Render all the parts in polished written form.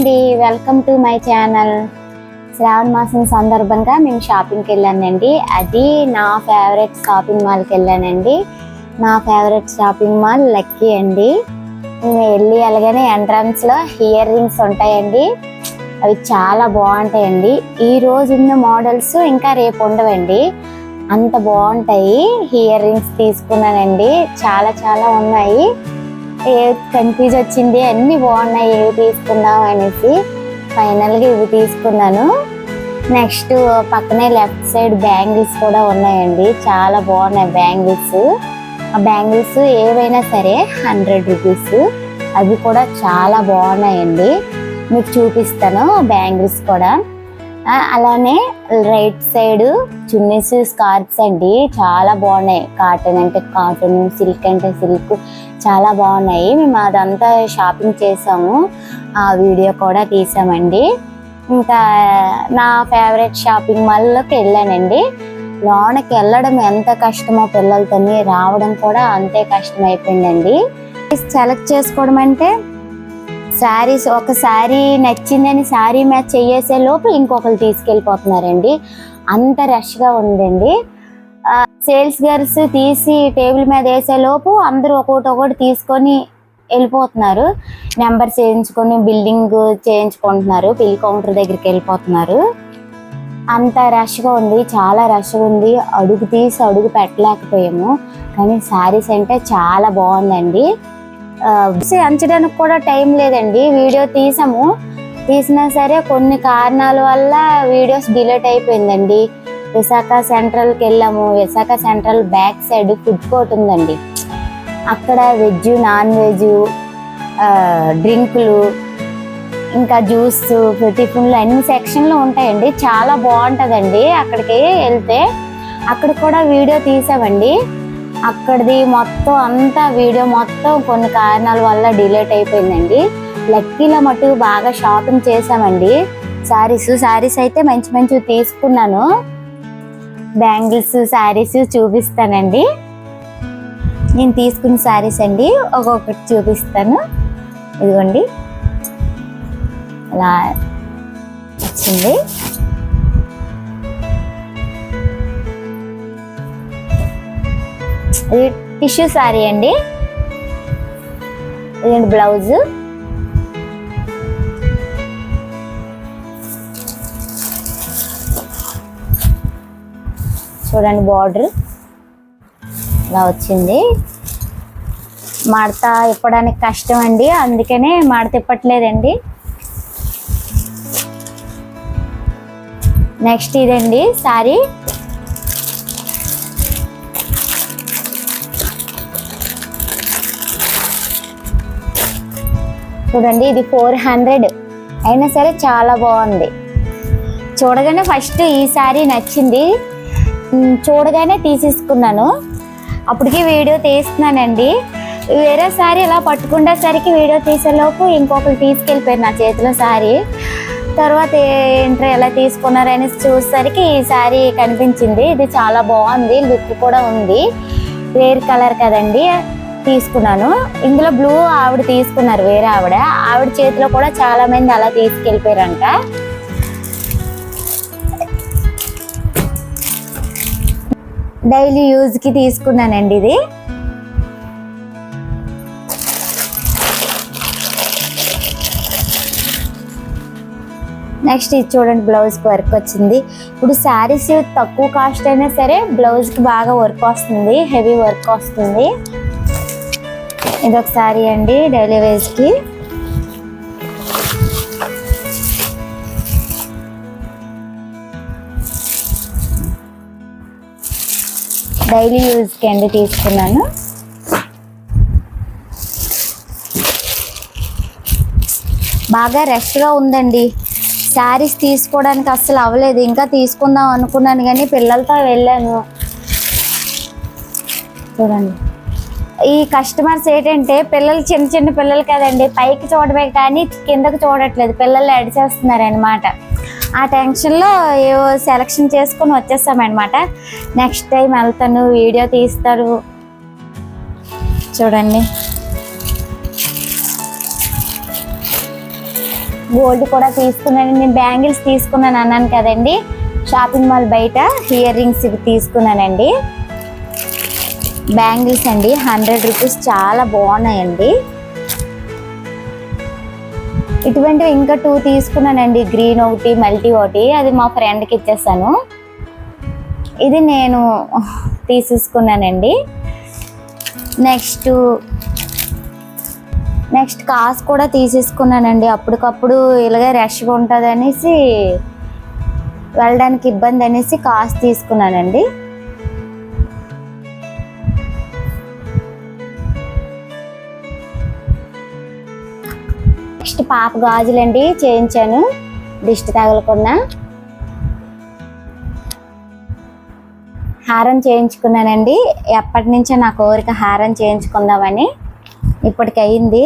అండి, welcome to my channel. శ్రావణ మాసం సందర్భంగా మేము షాపింగ్కి వెళ్ళానండి. అది నా ఫేవరెట్ షాపింగ్ మాల్కి వెళ్ళానండి. నా ఫేవరెట్ షాపింగ్ మాల్ లక్కీ అండి. మేము వెళ్ళి అలాగనే ఎంట్రన్స్లో ఇయర్ రింగ్స్ ఉంటాయండి. అవి చాలా బాగుంటాయండి. ఈ రోజు ఉన్న మోడల్స్ ఇంకా రేపు ఉండవండి, అంత బాగుంటాయి. ఇయర్ రింగ్స్ తీసుకున్నానండి, చాలా ఉన్నాయి. కన్ఫ్యూజ్ వచ్చింది, అన్ని బాగున్నాయి, ఏవి తీసుకుందాం అనేసి ఫైనల్గా ఇవి తీసుకున్నాను. నెక్స్ట్ పక్కనే లెఫ్ట్ సైడ్ బ్యాంగిల్స్ కూడా ఉన్నాయండి, చాలా బాగున్నాయి బ్యాంగిల్స్. ఆ బ్యాంగిల్స్ ఏవైనా సరే 100 రూపీస్, అవి కూడా చాలా బాగున్నాయండి. మీకు చూపిస్తాను బ్యాంగిల్స్ కూడా. అలానే రైట్ సైడ్ చున్నీస్, స్కార్ప్స్ అండి, చాలా బాగున్నాయి. కాటన్ అంటే కాటన్, సిల్క్ అంటే సిల్క్, చాలా బాగున్నాయి. మేము అదంతా షాపింగ్ చేసాము, ఆ వీడియో కూడా తీసామండి. ఇంకా నా ఫేవరెట్ షాపింగ్ మాల్లోకి వెళ్ళానండి. లోనకి వెళ్ళడం ఎంత కష్టమో పిల్లలతోని, రావడం కూడా అంతే కష్టం అయిపోయిందండి. సెలెక్ట్ చేసుకోవడం అంటే శారీస్, ఒక శారీ నచ్చిందని శారీ మ్యాచ్ చేసే లోపు ఇంకొకరు తీసుకెళ్ళిపోతున్నారండి, అంత రష్గా ఉందండి. సేల్స్ గర్ల్స్ తీసి టేబుల్ మీద వేసే లోపు అందరూ ఒకటి తీసుకొని వెళ్ళిపోతున్నారు. నెంబర్ చేయించుకొని బిల్డింగ్ చేయించుకుంటున్నారు, బిల్ కౌంటర్ దగ్గరికి వెళ్ళిపోతున్నారు. అంత రష్గా ఉంది, చాలా రష్గా ఉంది. అడుగు తీసి అడుగు పెట్టలేకపోయాము. కానీ శారీస్ అంటే చాలా బాగుందండి. అంచడానికి కూడా టైం లేదండి. వీడియో తీసినా సరే కొన్ని కారణాల వల్ల వీడియోస్ డిలీట్ అయిపోయిందండి. విశాఖ సెంట్రల్కి వెళ్ళాము. Visakha central back side food court ఉందండి. అక్కడ వెజ్, నాన్ వెజ్, డ్రింకులు, ఇంకా జ్యూస్, టిఫిన్లు అన్ని సెక్షన్లు ఉంటాయండి. చాలా బాగుంటుందండి. అక్కడికి వెళ్తే అక్కడ కూడా వీడియో తీసామండి. అక్కడిది మొత్తం అంతా వీడియో మొత్తం కొన్ని కారణాల వల్ల డిలీట్ అయిపోయిందండి. లక్కీలో మటుకు బాగా షాపింగ్ చేసామండి. శారీస్ అయితే మంచి తీసుకున్నాను. బ్యాంగిల్స్, శారీస్ చూపిస్తానండి. నేను తీసుకున్న శారీస్ అండి, ఒక్కొక్కటి చూపిస్తాను. ఇదిగోండి, అలా వచ్చింది. ఇది టిష్యూ శారీ అండి. ఇదండి బ్లౌజ్. చూడండి, బార్డర్ ఇలా వచ్చింది. మడత ఇప్పడానికి కష్టం అండి, అందుకనే మడత ఇప్పట్లేదండి. నెక్స్ట్ ఇదండి శారీ. చూడండి, ఇది 400 అయినా సరే చాలా బాగుంది. చూడగానే ఫస్ట్ ఈ శారీ నచ్చింది, చూడగానే తీసేసుకున్నాను. అప్పటికి వీడియో తీస్తున్నానండి. వేరే శారీ ఇలా పట్టుకునేసరికి వీడియో తీసేలోపు ఇంకొకరు తీసుకెళ్ళిపోయారు నా చేతిలో శారీ. తర్వాత ఏంటో ఎలా తీసుకున్నారని చూసేసరికి ఈ శారీ కనిపించింది. ఇది చాలా బాగుంది, లుక్ కూడా ఉంది. రేర్ కలర్ కదండి, తీసుకున్నాను. ఇందులో బ్లూ ఆవిడ తీసుకున్నారు, వేరే ఆవిడ చేతిలో కూడా చాలా మంది అలా తీసుకెళ్ళిపోయారంట. డైలీ యూజ్కి తీసుకున్నానండి ఇది. నెక్స్ట్ ఇది చూడండి, బ్లౌజ్కి వర్క్ వచ్చింది. ఇప్పుడు శారీస్ తక్కువ కాస్ట్ అయినా సరే బ్లౌజ్కి బాగా వర్క్ వస్తుంది, హెవీ వర్క్ వస్తుంది. ఇదొక శారీ అండి, డైలీ వేర్కి. డైలీ యూజ్కి అండి తీసుకున్నాను. బాగా రష్గా ఉందండి, శారీస్ తీసుకోవడానికి అస్సలు అవ్వలేదు. ఇంకా తీసుకుందాం అనుకున్నాను కానీ పిల్లలతో వెళ్ళాను. చూడండి, ఈ కస్టమర్స్ ఏంటంటే పిల్లలు చిన్న పిల్లలు కదండి, పైకి చూడమే కానీ కిందకు చూడట్లేదు, పిల్లలు అడిచేస్తున్నారు అనమాట. ఆ టెన్షన్లో ఏవో సెలెక్షన్ చేసుకొని వచ్చేస్తామన్నమాట. నెక్స్ట్ టైం వెళ్తాను, వీడియో తీస్తారు. చూడండి, గోల్డ్ కూడా తీసుకున్నాను. నేను బ్యాంగిల్స్ తీసుకున్నాను అన్నాను కదండి, షాపింగ్ మాల్ బయట ఇయర్ రింగ్స్ ఇవి తీసుకున్నానండి. బ్యాంగిల్స్ అండి 100 రూపీస్, చాలా బాగున్నాయండి. ఇటువంటివి ఇంకా 2 తీసుకున్నానండి, గ్రీన్ ఒకటి మల్టీ ఒకటి. అది మా ఫ్రెండ్కి ఇచ్చేసాను. ఇది నేను తీసేసుకున్నానండి. నెక్స్ట్ కాస్ కూడా తీసేసుకున్నానండి. అప్పటికప్పుడు ఇలాగే రష్గా ఉంటుంది అనేసి, వెళ్ళడానికి ఇబ్బంది అనేసి కాస్ తీసుకున్నానండి. నెక్స్ట్ పాప గాజులండి చేయించాను, దిష్టి తగలకుండా. హారం చేయించుకున్నానండి. ఎప్పటి నుంచో నా కోరిక హారం చేయించుకుందామని, ఇప్పటికి అయింది.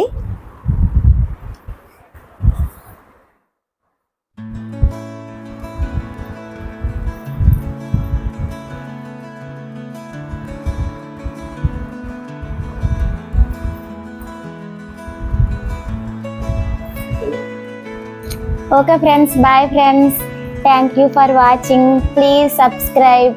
Okay friends, bye friends, thank you for watching. Please subscribe.